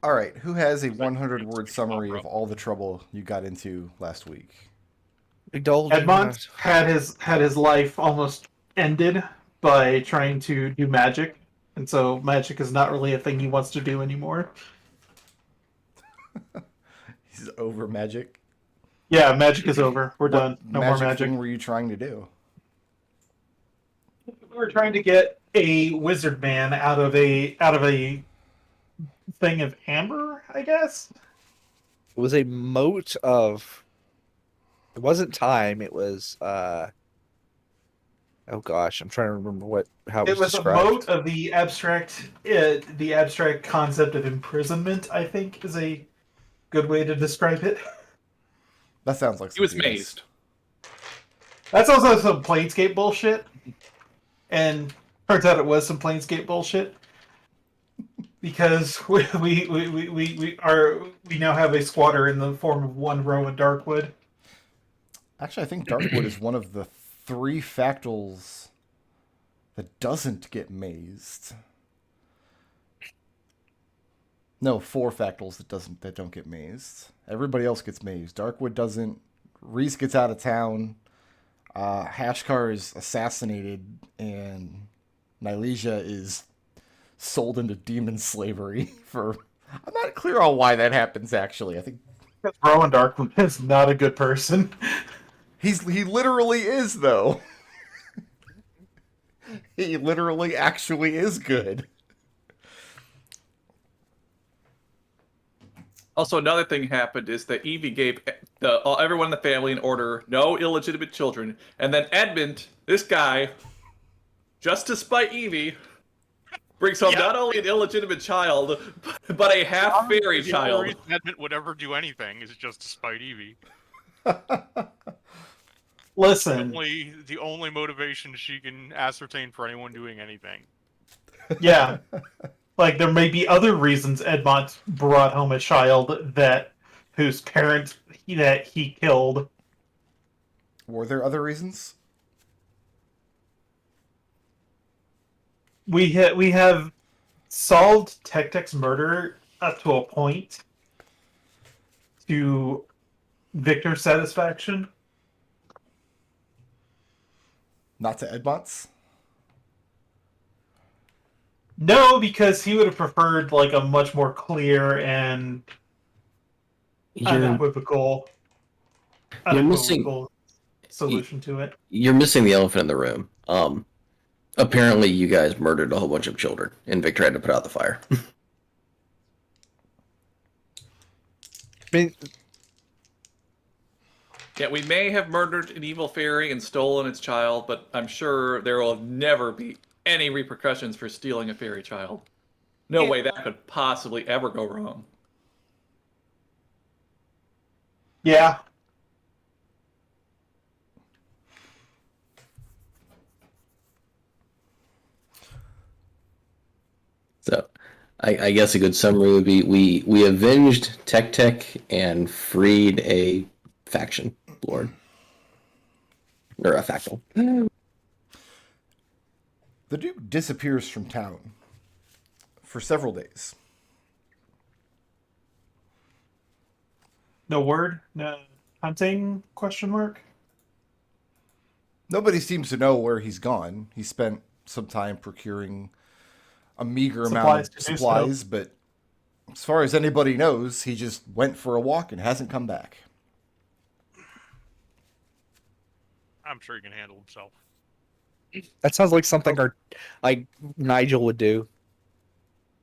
All right, who has a It's like 100-word it's like summary opera. of all the trouble you got into last week? McDohl, do you want Edmont to? had his life almost ended by trying to do magic, and so magic is not really a thing he wants to do anymore. He's over magic. Yeah, magic is over. We're What done. No more magic thing magic. were you trying to do? We were trying to get a wizard man out of a thing of amber, I guess. It was a moat of. It wasn't time. It was. Oh gosh, I'm trying to remember how it It was was a described. moat of the abstract concept of imprisonment, I think, is a good way to describe it. That sounds like He was something else. mazed. That's also some Planescape bullshit, and turns out it was some Planescape bullshit because we now have a squatter in the form of one row in Darkwood. Actually, I think Darkwood is one of the 3 factals that doesn't get mazed. No, 4 factals that don't get mazed. Everybody else gets mazed. Darkwood doesn't. Reese gets out of town. Hashkar is assassinated, and Nylesia is sold into demon slavery for. I'm not clear on why that happens. Actually, I think Rowan Darkwood is not a good person. he literally is though. He literally actually is good. Also, another thing happened is that Evie gave everyone in the family an order: no illegitimate children. And then Edmont, this guy, just to spite Evie, brings home not only an illegitimate child, but a half fairy The only child. reason Edmont would ever do anything is just to spite Evie. Listen, The only motivation she can ascertain for anyone doing anything. yeah, like there may be other reasons Edmont brought home a child whose parent that he killed. Were there other reasons? We have solved Tech-Tech's murder up to a point to Victor's satisfaction. Not to Edmont's? No, because he would have preferred like a much more clear and You're unequivocal, you're missing unequivocal solution to it. you're missing the elephant in the room. Apparently you guys murdered a whole bunch of children, and Victor had to put out the fire. I mean, Yeah, we may have murdered an evil fairy and stolen its child, but I'm sure there will never be any repercussions for stealing a fairy child. No way that could possibly ever go wrong. Yeah, So, I guess a good summary would be we avenged Tech and freed a faction lord or a factional. The Duke disappears from town for several days. no word, no hunting? Question mark. Nobody seems to know where he's gone. He spent some time procuring a meager amount of supplies, but as far as anybody knows, he just went for a walk and hasn't come back. I'm sure he can handle himself. that sounds like something like Nigel would do.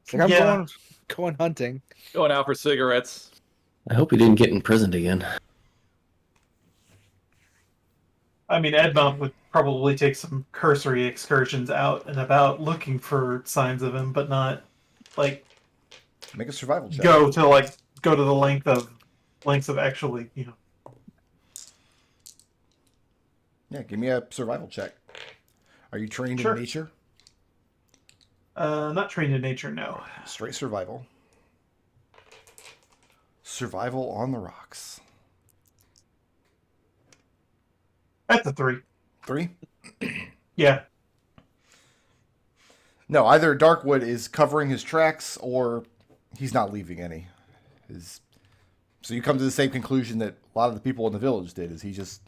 It's like, I'm Yeah. going hunting. Going out for cigarettes. I hope he didn't get imprisoned again. I mean, Edmont would probably take some cursory excursions out and about looking for signs of him, but not like Make a survival check. go to the lengths of actually, Yeah, give me a survival check. Are you trained Sure. in nature? not trained in nature, no. Straight survival. Survival on the rocks. That's a 3. 3? Yeah. No, either Darkwood is covering his tracks or he's not leaving any. So you come to the same conclusion that a lot of the people in the village did, is he just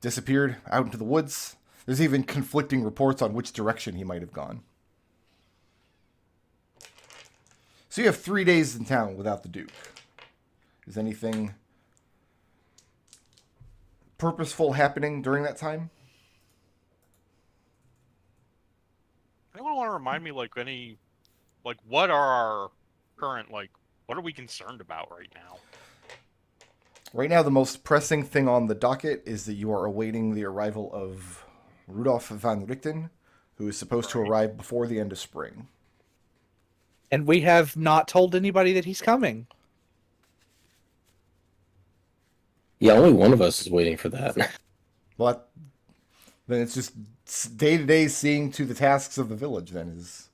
disappeared out into the woods. There's even conflicting reports on which direction he might have gone. So you have 3 days in town without the Duke. Is anything purposeful happening during that time? Anyone want to remind me, what are our current, what are we concerned about right now? Right now, the most pressing thing on the docket is that you are awaiting the arrival of Rudolph van Richten, who is supposed to arrive before the end of spring. And we have not told anybody that he's coming. Yeah, only one of us is waiting for that. But then it's just day-to-day seeing to the tasks of the village, then is...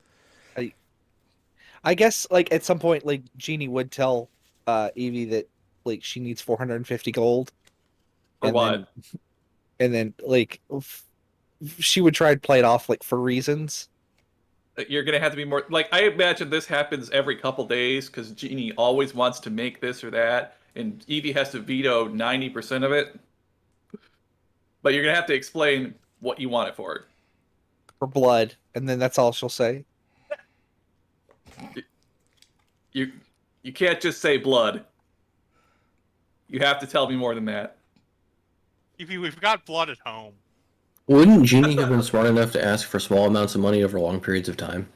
I guess, at some point, Jeannie would tell Evie that, she needs 450 gold. For And what? Then, she would try and play it off, for reasons. You're gonna have to be more like, I imagine this happens every couple days because Jeannie always wants to make this or that, and Evie has to veto 90% of it. But you're gonna have to explain what you want it for. For blood. And then that's all she'll say. You can't just say blood. You have to tell me more than that. Evie, we've got blood at home. Wouldn't Jeannie have been smart enough to ask for small amounts of money over long periods of time?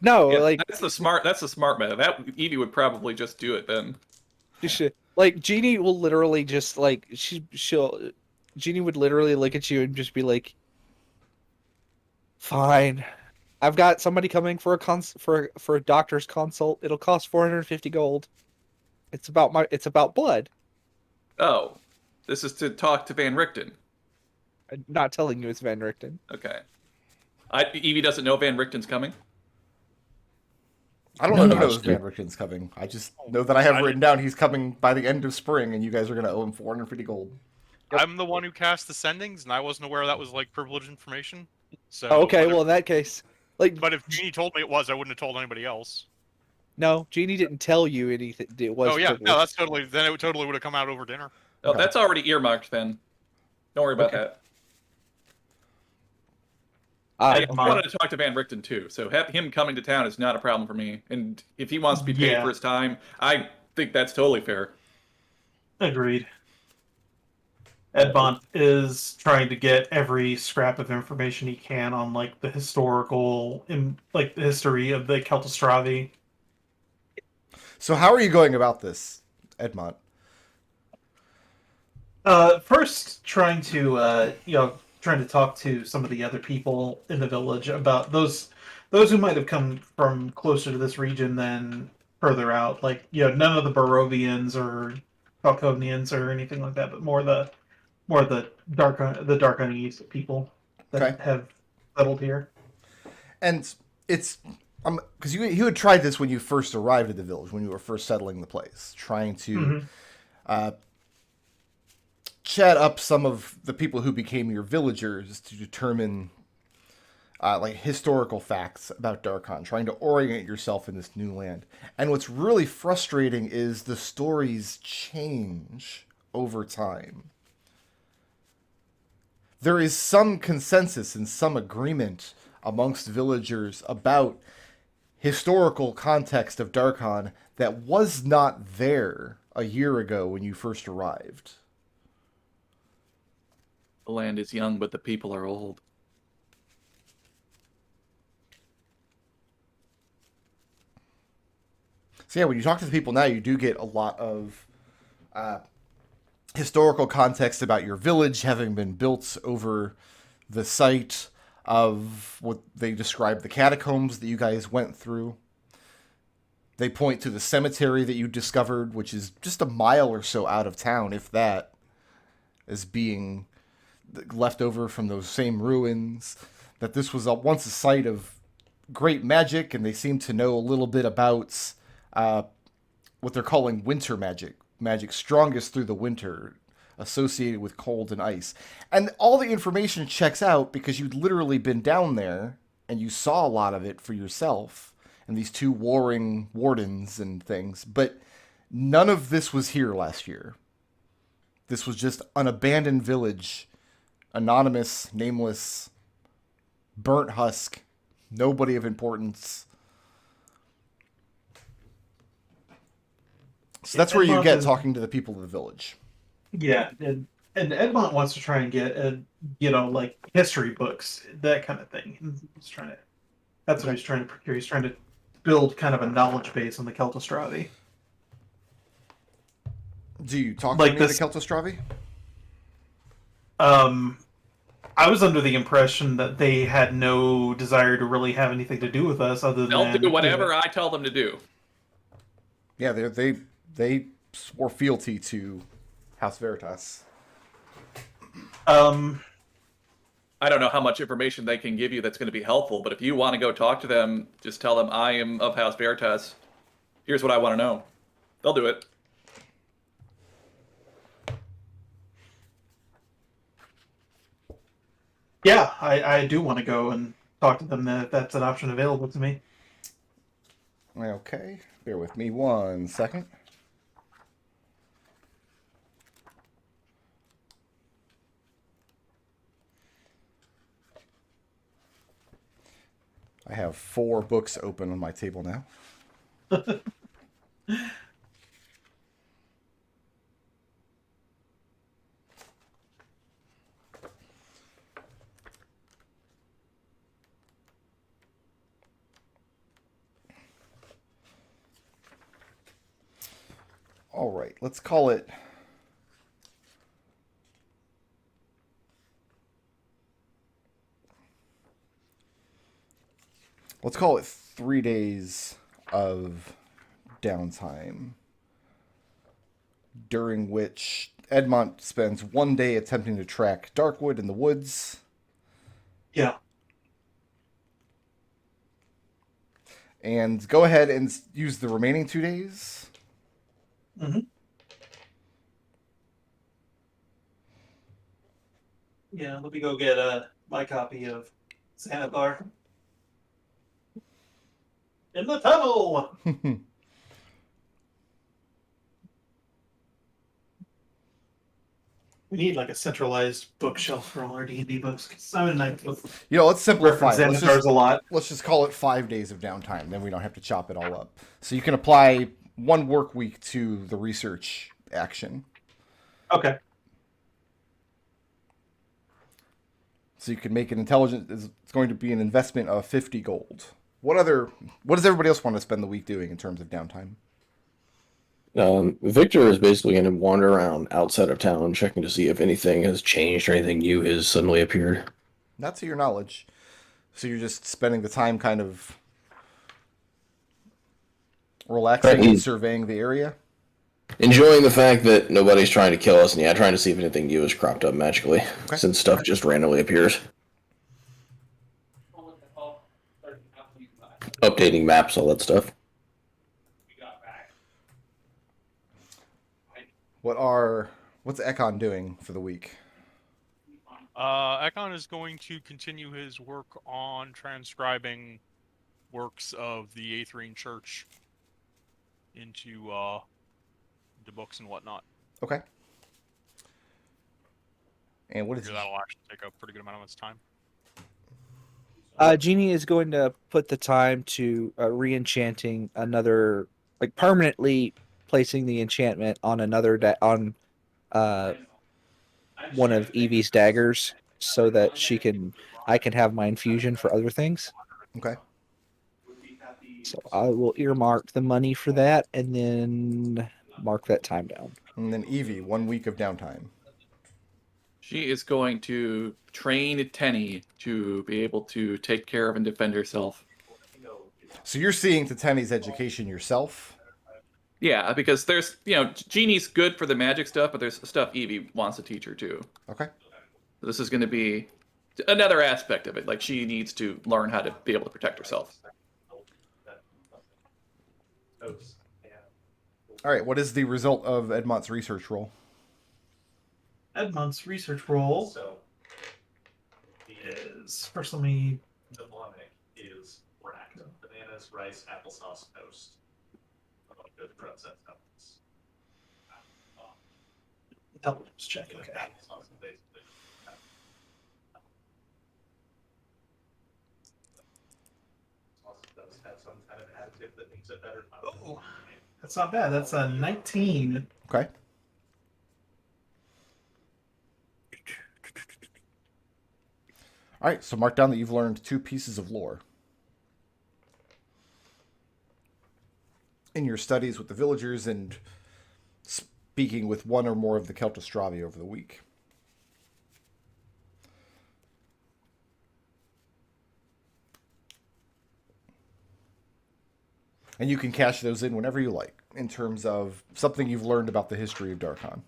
No, Yeah, that's the smart method. That Evie would probably just do it then. you should, Jeannie will literally just, Jeannie would literally look at you and just be like, fine. I've got somebody coming for a doctor's consult. It'll cost 450 gold. It's about blood. Oh, this is to talk to Van Richten. I'm not telling you it's Van Richten. Okay. Evie doesn't know Van Richten's coming. I don't No, know no, who knows it's- Van Richten's coming. I just know that I have written down he's coming by the end of spring, and you guys are going to owe him 450 gold. Yep. I'm the one who cast the sendings, and I wasn't aware that was privileged information. So, Oh, okay, but well, in that case, but if Jeannie told me it was, I wouldn't have told anybody else. no, Jeannie didn't tell you anything. It was Oh yeah, privileged. no, that's totally. Then it totally would have come out over dinner. Oh, Okay. that's already earmarked then. Don't worry about Okay. that. Ah, I wanted to talk to Van Richten too, so him coming to town is not a problem for me. And if he wants to be paid Yeah. for his time, I think that's totally fair. Agreed. Edmont is trying to get every scrap of information he can on the historical, the history of the Celtistravi. So how are you going about this, Edmont? First, trying to talk to some of the other people in the village about those who might have come from closer to this region than further out. None of the Barovians or Falconians or anything like that, but more the Darkonese people that Okay. have settled here. And it's because you had tried this when you first arrived at the village, when you were first settling the place, trying to chat up some of the people who became your villagers to determine historical facts about Darkon, trying to orient yourself in this new land. And what's really frustrating is the stories change over time. There is some consensus and some agreement amongst villagers about historical context of Darkon that was not there a year ago when you first arrived. The land is young, but the people are old. So yeah, when you talk to the people now, you do get a lot of historical context about your village having been built over the site of what they describe the catacombs that you guys went through. They point to the cemetery that you discovered, which is just a mile or so out of town, if that, as being left over from those same ruins. That this was once a site of great magic, and they seem to know a little bit about what they're calling winter magic. Magic strongest through the winter, associated with cold and ice. And all the information checks out because you'd literally been down there and you saw a lot of it for yourself. and these two warring wardens and things. But none of this was here last year. This was just an abandoned village, anonymous, nameless, burnt husk, nobody of importance. So that's where you get talking to the people of the village. Yeah, and Edmont wants to try and get like history books, that kind of thing. He's trying to. That's what he's trying to procure. He's trying to build kind of a knowledge base on the Celtostravi. Do you talk Like to any this- of the Celtostravi? I was under the impression that they had no desire to really have anything to do with us, other They'll than do whatever I tell them to do. Yeah, they swore fealty to House Veritas. I don't know how much information they can give you that's going to be helpful, but if you want to go talk to them, just tell them I am of House Veritas. Here's what I want to know. They'll do it. Yeah, I do want to go and talk to them. If that's an option available to me. Okay, bear with me 1 second. I have 4 books open on my table now. All right, let's call it. Let's call it 3 days of downtime, during which Edmont spends 1 day attempting to track Darkwood in the woods. Yeah. And go ahead and use the remaining 2 days. Mm-hmm. Yeah, let me go get my copy of Xanathar. In the tunnel! We need like a centralized bookshelf for all our D&D books. Simon and I both Let's simplify it. reference Xanathar's a lot. Let's just call it 5 days of downtime. Then we don't have to chop it all up. So you can apply 1 work week to the research action. Okay. So you can make an intelligent. It's going to be an investment of 50 gold. What does everybody else want to spend the week doing in terms of downtime? Victor is basically going to wander around outside of town, checking to see if anything has changed or anything new has suddenly appeared. Not to your knowledge. So you're just spending the time kind of relaxing and surveying the area? Enjoying the fact that nobody's trying to kill us, and trying to see if anything new has cropped up magically, since stuff just randomly appears. Updating maps, all that stuff. What's Ekon doing for the week? Ekon is going to continue his work on transcribing works of the Aetherian Church into books and whatnot. Okay. And what is That'll actually take a pretty good amount of his time. Jeannie is going to put the time to re-enchanting another, like permanently placing the enchantment on another on one of Evie's daggers, so that I can have my infusion for other things. Okay. So I will earmark the money for that, and then mark that time down. And then Evie, 1 week of downtime. She is going to train Tenny to be able to take care of and defend herself. So you're seeing to Tenny's education yourself? Yeah, because there's, Jeannie's good for the magic stuff, but there's stuff Evie wants to teach her too. Okay. This is going to be another aspect of it. Like, she needs to learn how to be able to protect herself. All right, what is the result of Edmont's research roll? Edmont's research roll is first. Let me bananas, rice, applesauce, toast. Good process apples. Intelligence check. Okay. Applesauce, basically. Sauce does have some kind of additive that makes it better. Oh, that's not bad. That's a 19. Okay. All right, so mark down that you've learned 2 pieces of lore in your studies with the villagers and speaking with one or more of the Celtostravi over the week. And you can cash those in whenever you like, in terms of something you've learned about the history of Darkon.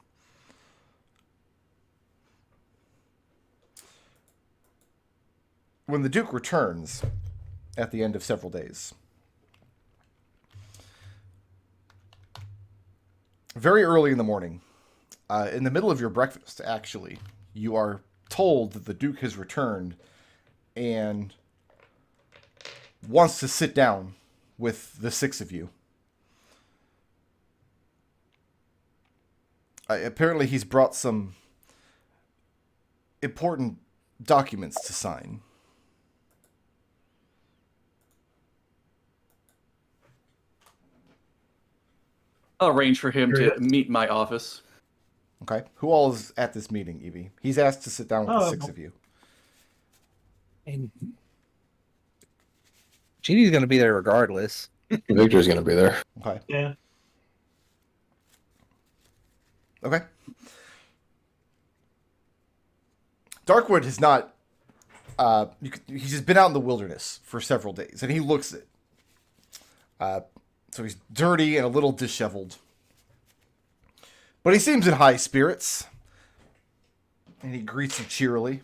When the Duke returns at the end of several days, very early in the morning, in the middle of your breakfast, actually, you are told that the Duke has returned and wants to sit down with the 6 of you. Apparently, he's brought some important documents to sign. I'll arrange for him to meet my office. Okay. Who all is at this meeting, Evie? He's asked to sit down with the 6 of you. And Jeannie's going to be there regardless. Victor's going to be there. Okay. Yeah. Okay. Darkwood has not. He's just been out in the wilderness for several days, and he looks it. So he's dirty and a little disheveled, but he seems in high spirits, and he greets you cheerily.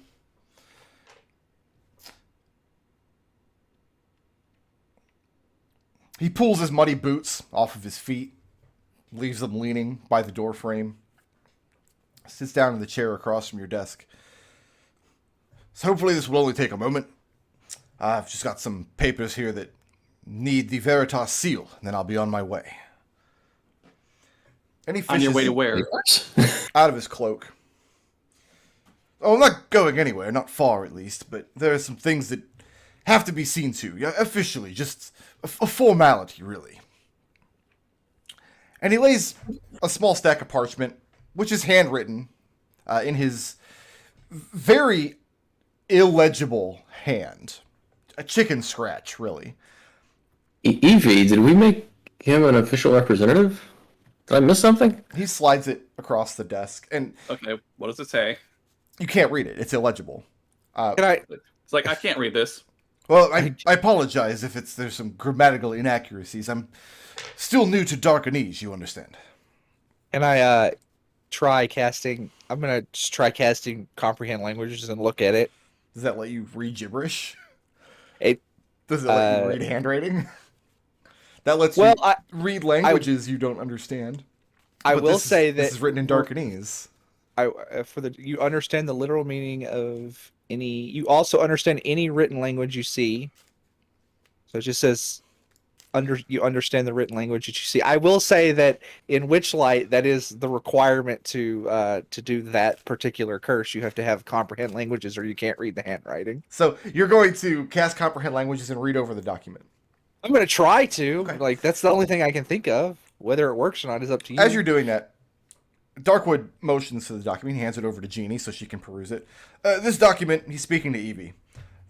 He pulls his muddy boots off of his feet, leaves them leaning by the door frame, sits down in the chair across from your desk. So hopefully this will only take a moment. I've just got some papers here that need the Veritas seal, and then I'll be on my way. And he On your way to fishes where? out of his cloak. Oh, I'm not going anywhere, not far at least, but there are some things that have to be seen to, officially, just a formality, really. And he lays a small stack of parchment, which is handwritten in his very illegible hand. A chicken scratch, really. Evie, did we make him an official representative? Did I miss something? He slides it across the desk, and Okay, what does it say? you can't read it. It's illegible. Can I? It's like, I can't read this. Well, I apologize if there's some grammatical inaccuracies. I'm still new to Darkonese, you understand. Can I try casting? I'm gonna just try casting comprehend languages and look at it. Does that let you read gibberish? Does it let you read handwriting? That lets you read languages you don't understand. I But will this say is, that this is written in Darkonese. you understand the literal meaning of any. You also understand any written language you see. So it just says you understand the written language that you see. I will say that in Witchlight, that is the requirement to do that particular curse. You have to have comprehend languages, or you can't read the handwriting. So you're going to cast comprehend languages and read over the document. I'm going to try to. Okay. Like, that's the only thing I can think of. Whether it works or not is up to you. As you're doing that, Darkwood motions to the document. He hands it over to Jeannie so she can peruse it. This document, he's speaking to Evie.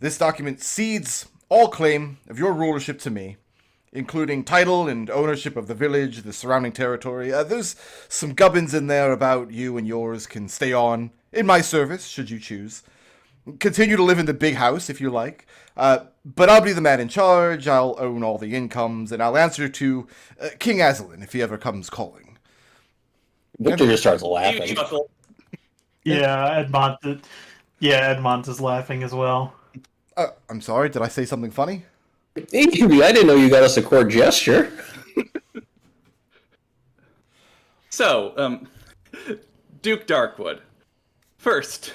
This document cedes all claim of your rulership to me, including title and ownership of the village, the surrounding territory. There's some gubbins in there about you and yours can stay on in my service, should you choose. Continue to live in the big house if you like. But I'll be the man in charge, I'll own all the incomes, and I'll answer to King Aslan if he ever comes calling. Victor just starts You laughing. chuckle. Yeah, Edmont is laughing as well. I'm sorry, did I say something funny? Evie, I didn't know you got us a court gesture. So, Duke Darkwood. First,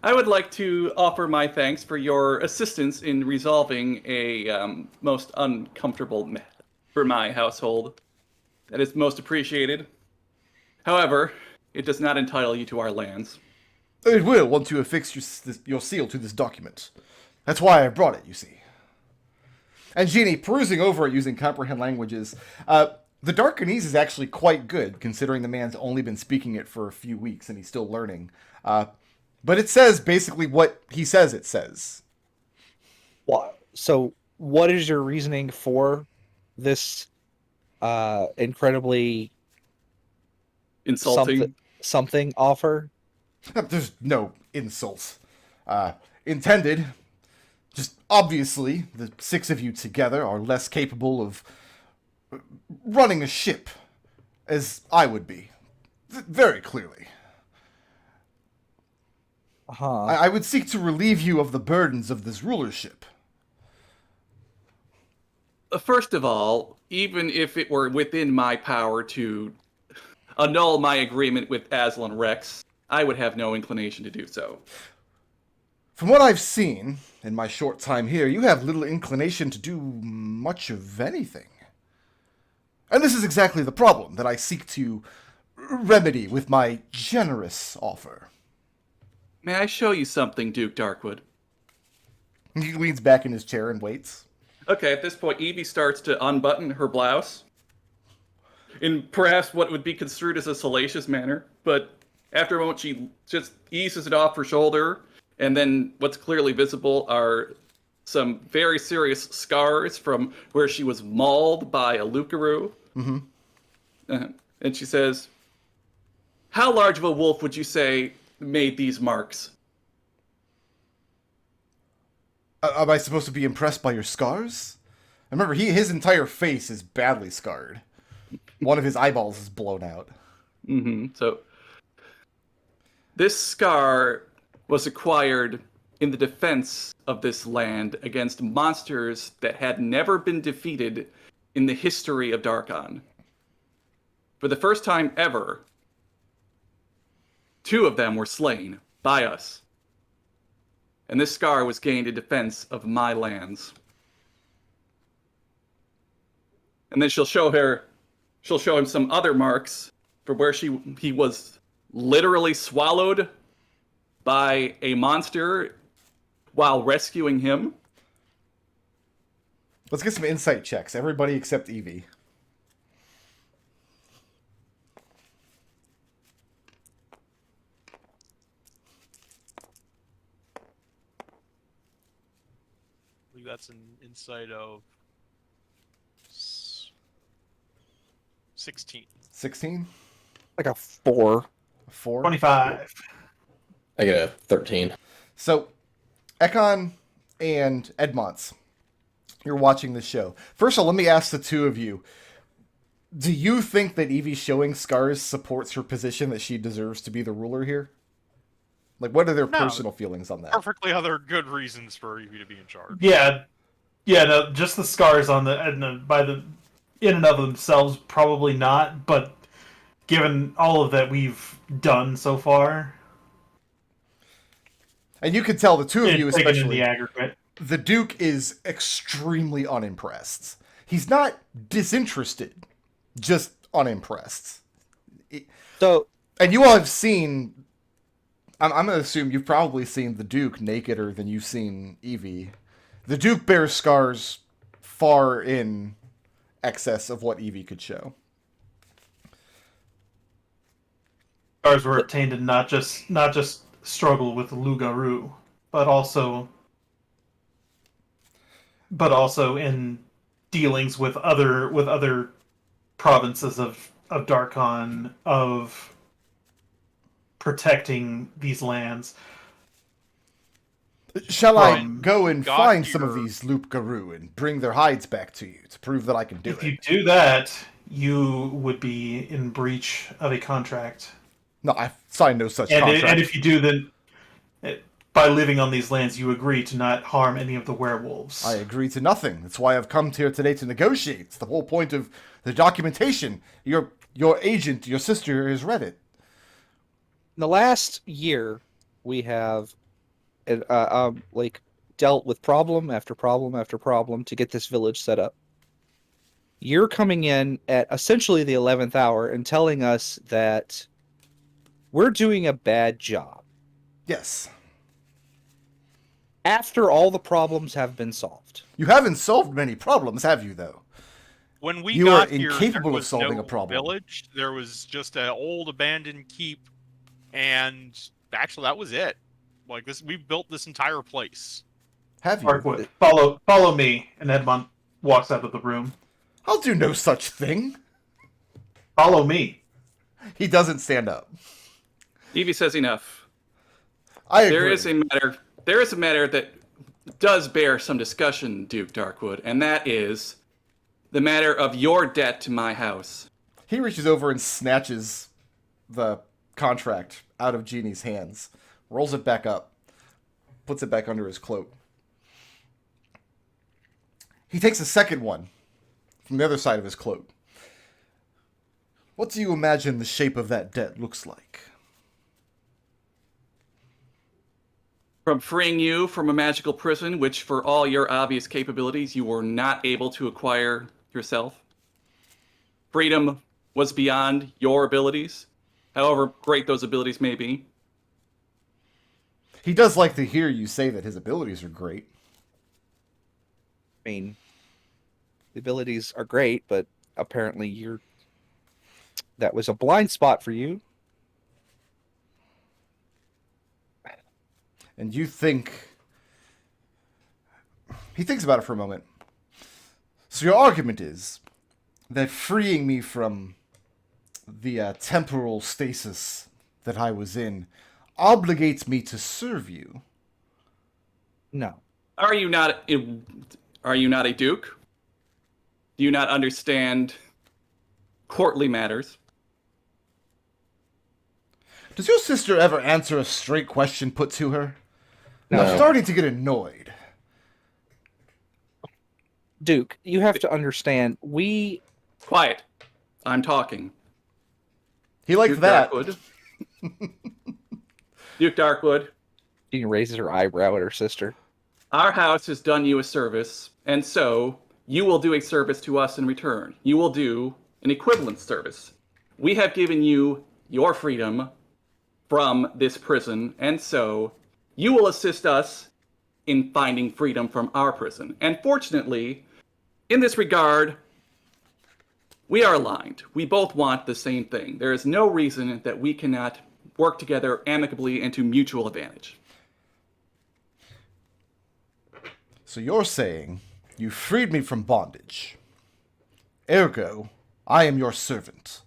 I would like to offer my thanks for your assistance in resolving a most uncomfortable matter for my household. That is most appreciated. However, it does not entitle you to our lands. It will once you affix your seal to this document. That's why I brought it, you see. And Genie, perusing over it using comprehend languages, the Darkanese is actually quite good, considering the man's only been speaking it for a few weeks and he's still learning. But it says basically what he says it says. So, what is your reasoning for this incredibly Insulting. something offer? There's no insults intended. Just obviously, the six of you together are less capable of running a ship as I would be. Very clearly. I would seek to relieve you of the burdens of this rulership. First of all, even if it were within my power to annul my agreement with Aslan Rex, I would have no inclination to do so. From what I've seen in my short time here, you have little inclination to do much of anything. And this is exactly the problem that I seek to remedy with my generous offer. May I show you something, Duke Darkwood? He leans back in his chair and waits. Okay, at this point, Evie starts to unbutton her blouse in perhaps what would be construed as a salacious manner, but after a moment, she just eases it off her shoulder, and then what's clearly visible are some very serious scars from where she was mauled by a Lucaru. Mm-hmm. And she says, "How large of a wolf would you say made these marks?" Am I supposed to be impressed by your scars? Remember, his entire face is badly scarred. One of his eyeballs is blown out. So, this scar was acquired in the defense of this land against monsters that had never been defeated in the history of Darkon. For the first time ever, 2 of them were slain by us. And this scar was gained in defense of my lands. And then she'll show him some other marks for where he was literally swallowed by a monster while rescuing him. Let's get some insight checks. Everybody except Evie. I believe that's an insight of 16. 16? Like a 4. 4? 25. I get a 13. So, Ekon and Edmont, you're watching the show. First of all, let me ask the two of you. Do you think that Evie showing scars supports her position that she deserves to be the ruler here? Like, what are their No. personal feelings on that? Perfectly other good reasons for Evie to be in charge. Yeah, no, just the scars on in and of themselves, probably not. But given all of that we've done so far, And you can tell the two of you, taken in especially, the aggregate, the Duke is extremely unimpressed. He's not disinterested, just unimpressed. So, And you all have seen... I'm going to assume you've probably seen the Duke nakeder than you've seen Evie. The Duke bears scars far in excess of what Evie could show. scars were obtained in not just struggle with Lugaru, but also in dealings with other provinces of Darkon, of protecting these lands. Shall I go and God, find some of you're- these Loup-Garou and bring their hides back to you to prove that I can do If it? you do that, you would be in breach of a contract. No, I've signed no such contract. And if you do, then by living on these lands, you agree to not harm any of the werewolves. I agree to nothing. That's why I've come here today to negotiate. It's the whole point of the documentation. Your agent, your sister, has read it. in the last year, we have and like dealt with problem after problem after problem to get this village set up. You're coming in at essentially the 11th hour and telling us that we're doing a bad job Yes. after all the problems have been solved. You haven't solved many problems, have you, though? When we You are got here, incapable there of was solving no a problem. village. There was just an old abandoned keep, and actually that was it. Like this, we built this entire place. Have you? Darkwood, follow me. And Edmont walks out of the room. I'll do no such thing. Follow me. He doesn't stand up. Evie says enough. I agree. There is a matter that does bear some discussion, Duke Darkwood, and that is the matter of your debt to my house. He reaches over and snatches the contract out of Jeannie's hands, rolls it back up, puts it back under his cloak. He takes a second one from the other side of his cloak. What do you imagine the shape of that debt looks like? From freeing you from a magical prison, which for all your obvious capabilities, you were not able to acquire yourself. Freedom was beyond your abilities, however great those abilities may be. He does like to hear you say that his abilities are great. I mean, the abilities are great, but apparently that was a blind spot for you. And you think... He thinks about it for a moment. So your argument is that freeing me from the temporal stasis that I was in obligates me to serve you. No. Are you not a duke? Do you not understand courtly matters? Does your sister ever answer a straight question put to her? No. I'm starting to get annoyed. Duke, you have to understand, Quiet. I'm talking. He liked Duke that. Darkwood. Duke Darkwood. She raises her eyebrow at her sister. Our house has done you a service, and so you will do a service to us in return. You will do an equivalent service. We have given you your freedom from this prison, and so you will assist us in finding freedom from our prison. And fortunately, in this regard, we are aligned. We both want the same thing. There is no reason that we cannot work together amicably and to mutual advantage. So you're saying you freed me from bondage. Ergo, I am your servant.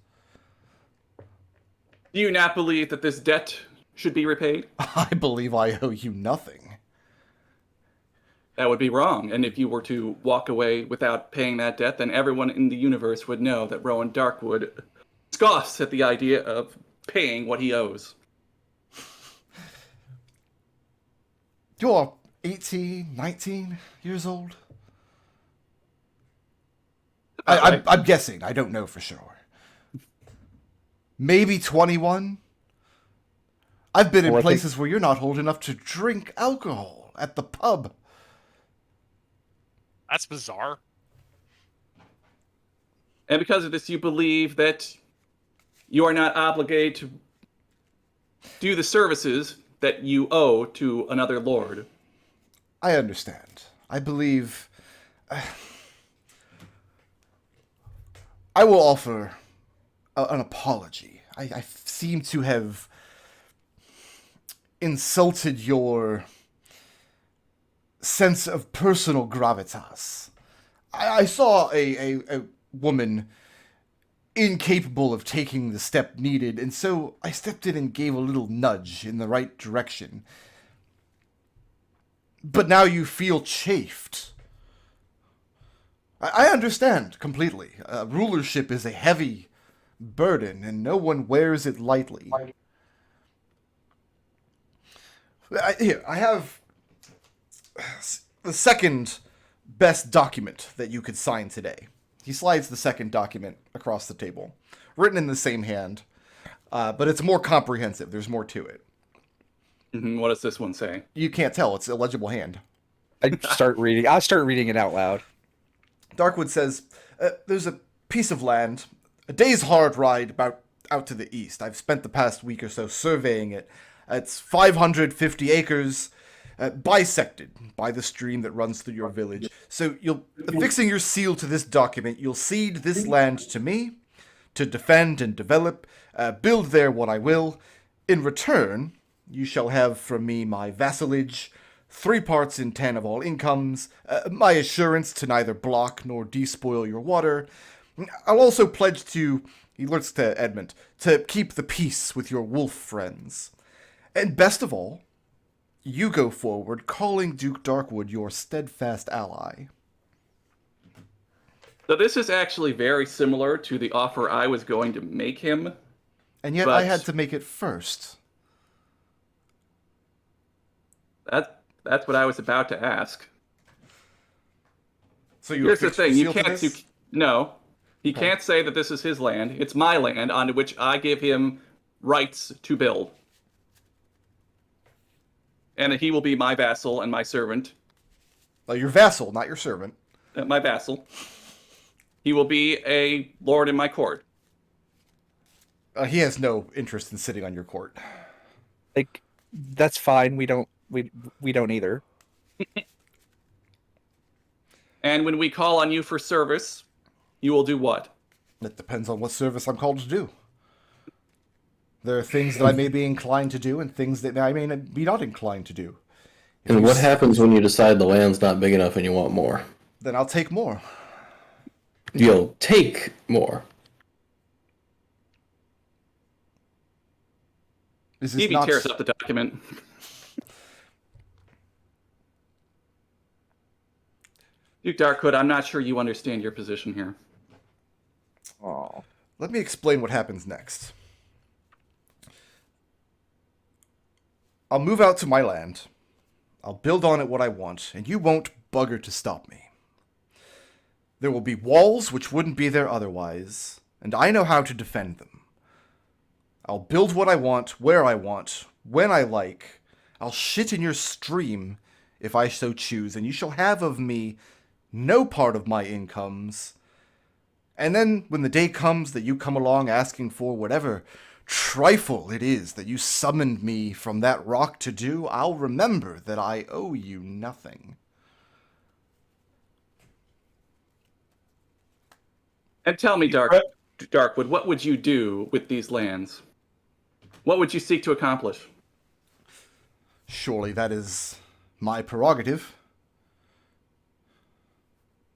Do you not believe that this debt should be repaid? I believe I owe you nothing. That would be wrong. And if you were to walk away without paying that debt, then everyone in the universe would know that Rowan Darkwood scoffs at the idea of paying what he owes. You're 18, 19 years old? I'm guessing. I don't know for sure. Maybe 21? I've been in Well, places where you're not old enough to drink alcohol at the pub. That's bizarre. And because of this, you believe that you are not obligated to do the services that you owe to another lord. I understand. I believe... I will offer an apology. I seem to have insulted your sense of personal gravitas. I saw a woman incapable of taking the step needed, and so I stepped in and gave a little nudge in the right direction. But now you feel chafed. I understand completely. Rulership is a heavy burden, and no one wears it lightly. Here, I have the second best document that you could sign today. He slides the second document across the table, written in the same hand, but it's more comprehensive. There's more to it. What does this one say? You can't tell. It's illegible hand. I start reading it out loud. Darkwood says, there's a piece of land, a day's hard ride out to the east. I've spent the past week or so surveying it. It's 550 acres, bisected by the stream that runs through your village. So affixing your seal to this document, you'll cede this land to me to defend and develop, build there what I will. In return, you shall have from me my vassalage, 3 parts in 10 of all incomes, my assurance to neither block nor despoil your water. I'll also pledge to, he looks to Edmont, to keep the peace with your wolf friends. And best of all, you go forward calling Duke Darkwood your steadfast ally. So this is actually very similar to the offer I was going to make him. And yet I had to make it first. That's what I was about to ask. So you Here's the affix your thing: you seal to can't. this? No, he can't say that this is his land. It's my land, onto which I give him rights to build, and that he will be my vassal and my servant. Your vassal, not your servant. My vassal. He will be a lord in my court. He has no interest in sitting on your court. Like, that's fine. We don't either. And when we call on you for service, you will do what? It depends on what service I'm called to do. There are things that I may be inclined to do and things that I may be not inclined to do. And what happens when you decide the land's not big enough and you want more? Then I'll take more. You'll take more. This is Evie not... tears up the document. Duke Darkwood, I'm not sure you understand your position here. Oh, Let me explain what happens next. I'll move out to my land. I'll build on it what I want, and you won't bugger to stop me. There will be walls which wouldn't be there otherwise, and I know how to defend them. I'll build what I want, where I want, when I like. I'll shit in your stream, if I so choose, and you shall have of me no part of my incomes. And then, when the day comes that you come along asking for whatever trifle it is that you summoned me from that rock to do, I'll remember that I owe you nothing. And tell me, Darkwood, what would you do with these lands? What would you seek to accomplish? Surely that is my prerogative.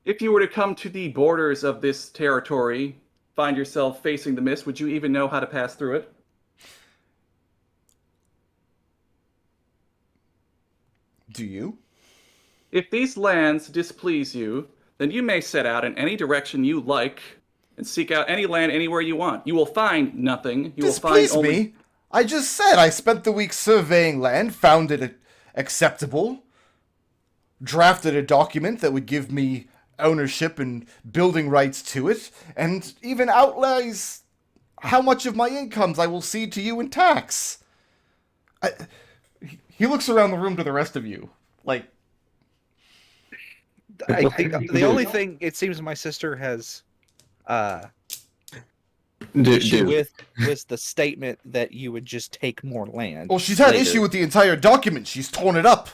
If you were to come to the borders of this territory, find yourself facing the mist, would you even know how to pass through it? Do you? If these lands displease you, then you may set out in any direction you like and seek out any land anywhere you want. You will find nothing. You will find Displease only... me? I just said I spent the week surveying land, found it acceptable, drafted a document that would give me ownership and building rights to it, and even outlays how much of my incomes I will cede to you in tax. He looks around the room to the rest of you, like... the only thing it seems my sister has Dude, issue with was the statement that you would just take more land. Well, she's had later. issue with the entire document. She's torn it up.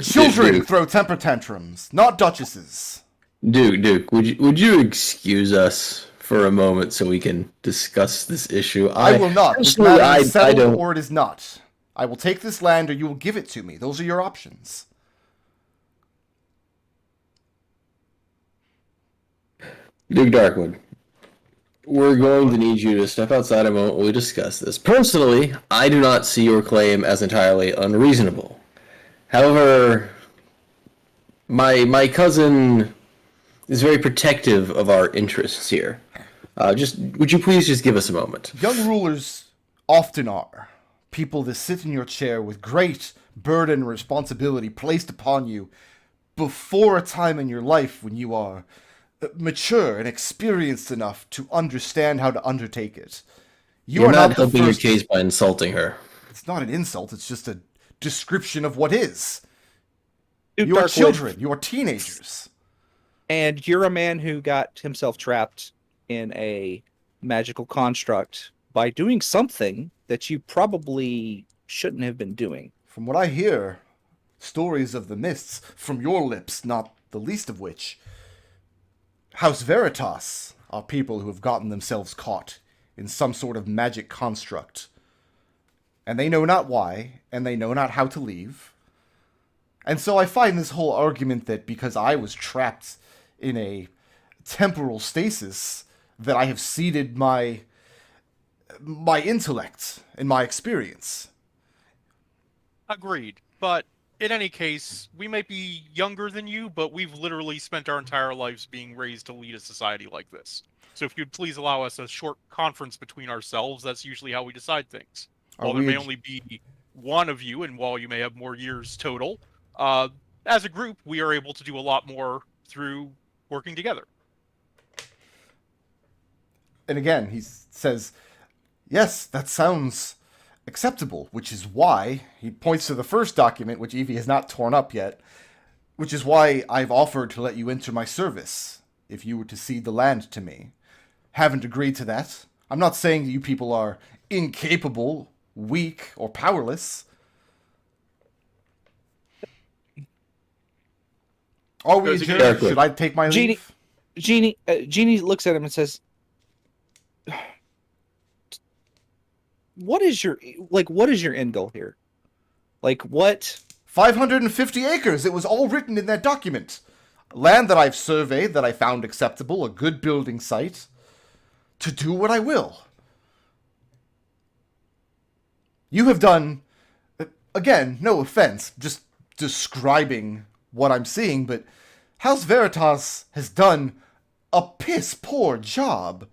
Children Duke. throw temper tantrums, not duchesses. Duke, would you excuse us for a moment so we can discuss this issue? I will not. This personally, matter is I settled don't. or it is not. I will take this land or you will give it to me. Those are your options. Duke Darkwood, we're going to need you to step outside a moment while we discuss this. Personally, I do not see your claim as entirely unreasonable. However, my cousin is very protective of our interests here. Would you please just give us a moment? Young rulers often are. People that sit in your chair with great burden and responsibility placed upon you before a time in your life when you are mature and experienced enough to understand how to undertake it. You're are not the helping your first... case by insulting her. It's not an insult, it's just a description of what is. Duke You are Darkwood, children. You are teenagers. and you're a man who got himself trapped in a magical construct by doing something that you probably shouldn't have been doing. From what I hear, stories of the mists from your lips, not the least of which, House Veritas are people who have gotten themselves caught in some sort of magic construct. And they know not why, and they know not how to leave. And so I find this whole argument that because I was trapped in a temporal stasis, that I have ceded my intellect and my experience. Agreed. But in any case, we might be younger than you, but we've literally spent our entire lives being raised to lead a society like this. So if you'd please allow us a short conference between ourselves, that's usually how we decide things. While there may only be one of you, and while you may have more years total, as a group, we are able to do a lot more through working together. And again, he says, yes, that sounds acceptable, which is why he points to the first document, which Evie has not torn up yet, which is why I've offered to let you enter my service if you were to cede the land to me. Haven't agreed to that. I'm not saying that you people are incapable, weak, or powerless. Are we adjourned? Should I take my leave? Jeannie looks at him and says, what is your end goal here? Like, what? 550 acres. It was all written in that document. Land that I've surveyed, that I found acceptable, a good building site, to do what I will. You have done, again, no offense, just describing what I'm seeing, but House Veritas has done a piss-poor job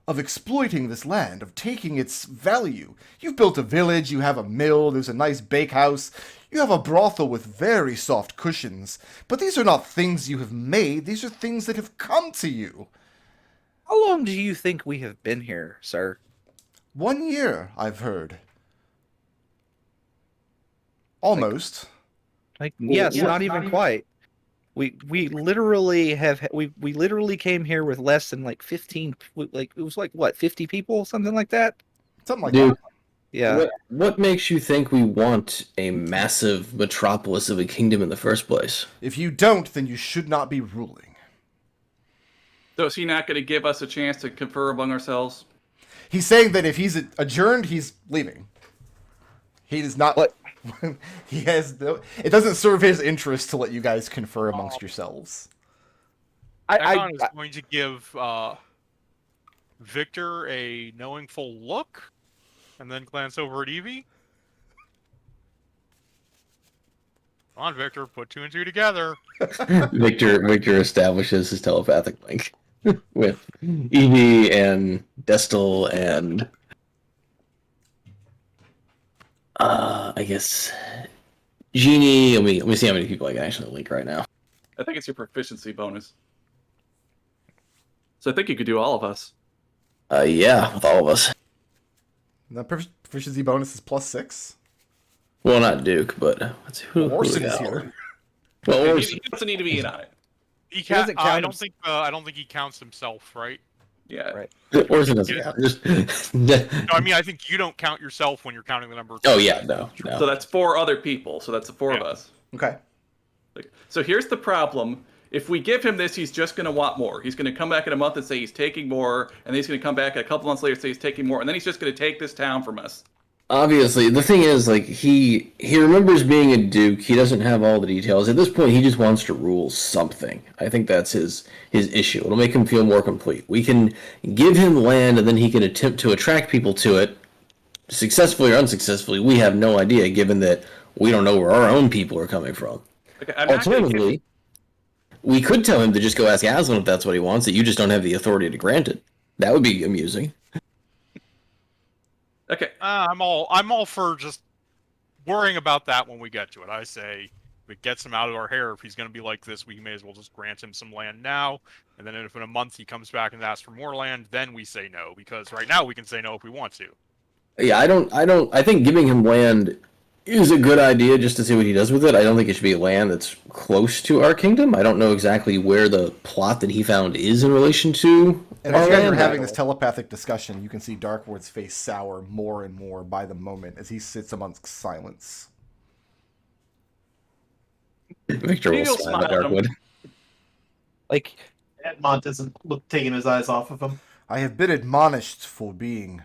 of exploiting this land, of taking its value. You've built a village, you have a mill, there's a nice bakehouse, you have a brothel with very soft cushions, but these are not things you have made, these are things that have come to you. How long do you think we have been here, sir? 1 year, I've heard. Almost. Yes, not even quite. We literally we literally came here with less than 15, it was what, 50 people, something like that. Something like Dude, that. Yeah. What makes you think we want a massive metropolis of a kingdom in the first place? If you don't, then you should not be ruling. So is he not going to give us a chance to confer among ourselves? He's saying that if he's adjourned, he's leaving. He does not. What? He has no. It doesn't serve his interest to let you guys confer amongst yourselves. Ekon is going to give Victor a knowingful look, and then glance over at Evie. Come on, Victor, put two and two together. Victor establishes his telepathic link with Evie and Destil and I guess Genie. Let me see how many people I can actually link right now. I think it's your proficiency bonus. So I think you could do all of us. Yeah, with all of us. The proficiency bonus is +6. Well, not Duke, but let's see who. Orson who we is got. here. Well, He Orson. doesn't need to be in on it. He doesn't count I don't think he counts himself, right? Yeah. Right. Orson doesn't count. Just... No, I mean I think you don't count yourself when you're counting the number of Oh yeah, no. So that's 4 other people. So that's the 4 of us. Okay. So here's the problem. If we give him this, he's just going to want more. He's going to come back in a month and say he's taking more, and then he's going to come back a couple months later and say he's taking more, and then he's just going to take this town from us. Obviously, the thing is, he remembers being a duke. He doesn't have all the details. At this point, he just wants to rule something. I think that's his issue. It'll make him feel more complete. We can give him land, and then he can attempt to attract people to it, successfully or unsuccessfully. We have no idea, given that we don't know where our own people are coming from. Okay, I'm not gonna Alternatively, we could tell him to just go ask Aslan if that's what he wants, that you just don't have the authority to grant it. That would be amusing. Okay. I'm all for just worrying about that when we get to it. I say if it gets him out of our hair, if he's going to be like this, we may as well just grant him some land now. And then if in a month he comes back and asks for more land, then we say no, because right now we can say no if we want to. Yeah, I think giving him land is a good idea just to see what he does with it. I don't think it should be land that's close to our kingdom. I don't know exactly where the plot that he found is in relation to And our as you guys are land. having this telepathic discussion, you can see Darkwood's face sour more and more by the moment as he sits amongst silence. Victor will He'll smile at smile at him. Darkwood. Like, Edmont isn't taking his eyes off of him. I have been admonished for being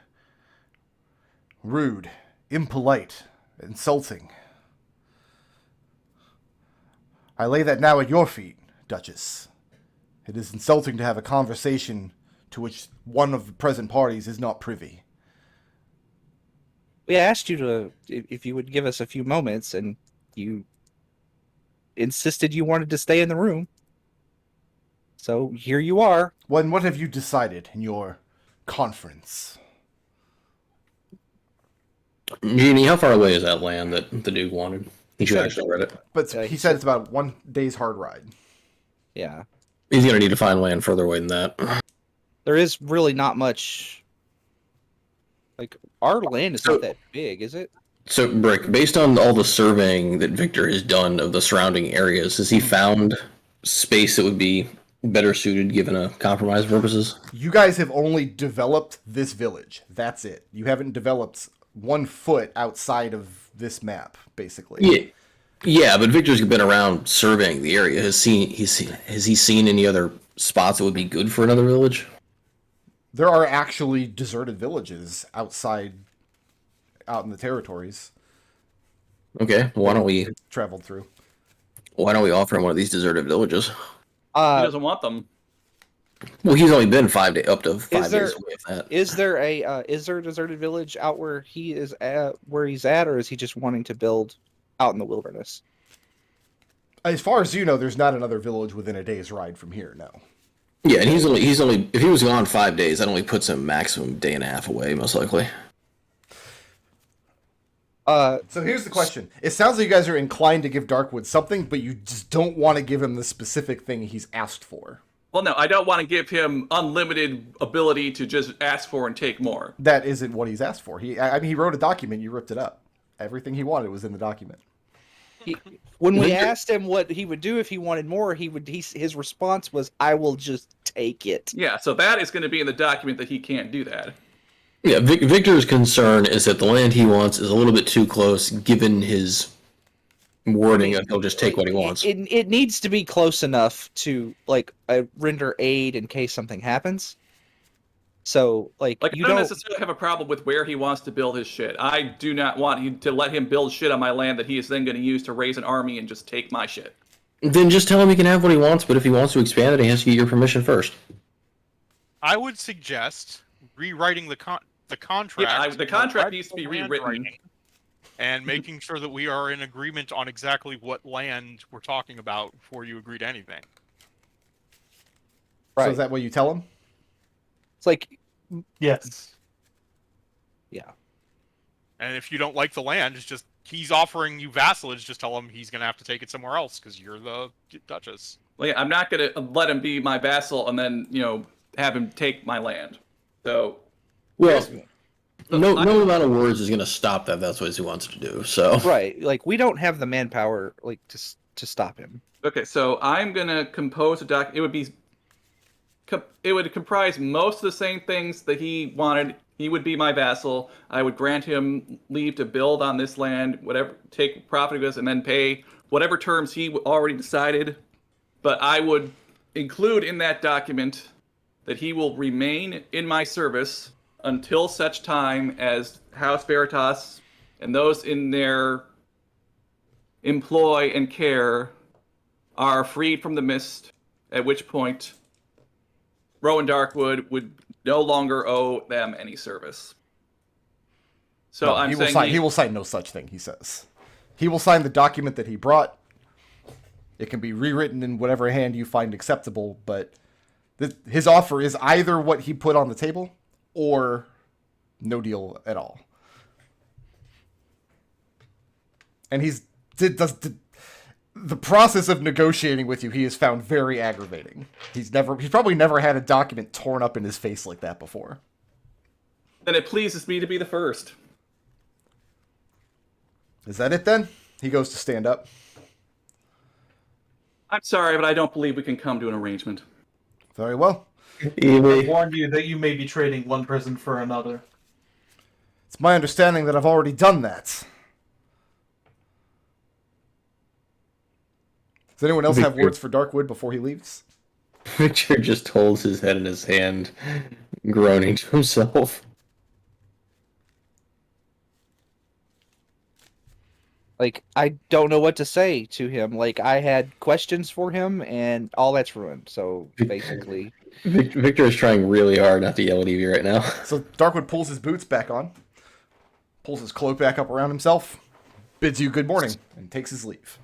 rude, impolite, insulting. I lay that now at your feet, Duchess. It is insulting to have a conversation to which one of the present parties is not privy. we asked you to, if you would give us a few moments, and you insisted you wanted to stay in the room. So here you are. What have you decided in your conference? Eugenie, how far away is that land that the Duke wanted? He should actually read it. But he said it's about 1 day's hard ride. Yeah. He's going to need to find land further away than that. There is really not much. Like, our land is not that big, is it? So, Brick, based on all the surveying that Victor has done of the surrounding areas, has he found space that would be better suited given a compromise purposes? You guys have only developed this village. That's it. You haven't developed 1 foot outside of this map, basically. Yeah, but Victor's been around surveying the area. Has he seen any other spots that would be good for another village? There are actually deserted villages out in the territories. Okay, why don't we Traveled through. offer him one of these deserted villages? He Uh, doesn't want them. Well, he's only been up to 5 there- days away of that. is there a deserted village out where he is at, or is he just wanting to build out in the wilderness? As far as you know, there's not another village within a day's ride from here, no. Yeah, and he's only if he was gone 5 days, that only puts him maximum day and a half away, most likely. So here's the question. It sounds like you guys are inclined to give Darkwood something, but you just don't want to give him the specific thing he's asked for. Well, no, I don't want to give him unlimited ability to just ask for and take more. That isn't what he's asked for. He wrote a document, you ripped it up. Everything he wanted was in the document. When we asked him what he would do if he wanted more, his response was, "I will just take it." Yeah, so that is going to be in the document that he can't do that. Yeah, Victor's concern is that the land he wants is a little bit too close, given his wording, and he'll just take what he wants. It needs to be close enough to render aid in case something happens. So I don't necessarily have a problem with where he wants to build his shit. I do not want to let him build shit on my land that he is then going to use to raise an army and just take my shit. Then just tell him he can have what he wants, but if he wants to expand it, he has to get your permission first. I would suggest rewriting the contract. Yeah, the contract to needs to be land rewritten. writing, and making sure that we are in agreement on exactly what land we're talking about before you agree to anything. So Right. is that what you tell him? It's like, Yes. yeah. And if you don't like the land, it's just he's offering you vassalage. Just tell him he's going to have to take it somewhere else because you're the Duchess. Well, yeah, I'm not going to let him be my vassal and then, have him take my land. So, Well, no amount of words is going to stop that. That's what he wants to do. So Right. Like, we don't have the manpower to stop him. okay, so I'm going to compose a doc. It would comprise most of the same things that he wanted. He would be my vassal. I would grant him leave to build on this land, whatever, take profit of this, and then pay whatever terms he already decided. But I would include in that document that he will remain in my service until such time as House Veritas and those in their employ and care are freed from the mist, at which point Rowan Darkwood would no longer owe them any service. So No, I'm he will saying sign. He will sign no such thing. He says he will sign the document that he brought. It can be rewritten in whatever hand you find acceptable, but his offer is either what he put on the table or no deal at all. And the process of negotiating with you, he has found very aggravating. He's probably never had a document torn up in his face like that before. then it pleases me to be the first. Is that it then? He goes to stand up. I'm sorry, but I don't believe we can come to an arrangement. Very well. I Evie, warned you that you may be trading one prison for another. It's my understanding that I've already done that. Does anyone else have Victor. words for Darkwood before he leaves? Victor just holds his head in his hand, groaning to himself. Like, I don't know what to say to him. Like, I had questions for him, and all that's ruined. So, basically... Victor is trying really hard not to yell at Evie right now. So Darkwood pulls his boots back on, pulls his cloak back up around himself, bids you good morning, and takes his leave.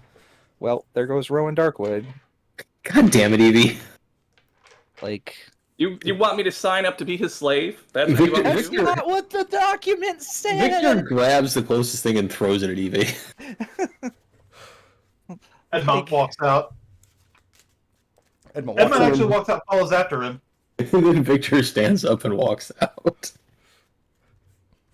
Well, there goes Rowan Darkwood. God damn it, Evie. Like... You want me to sign up to be his slave? That's what you want me to That's do? not what the document said! Victor grabs the closest thing and throws it at Evie. Edmont walks out. Edmont walks Edmont out. actually walks out, follows after him. And then Victor stands up and walks out.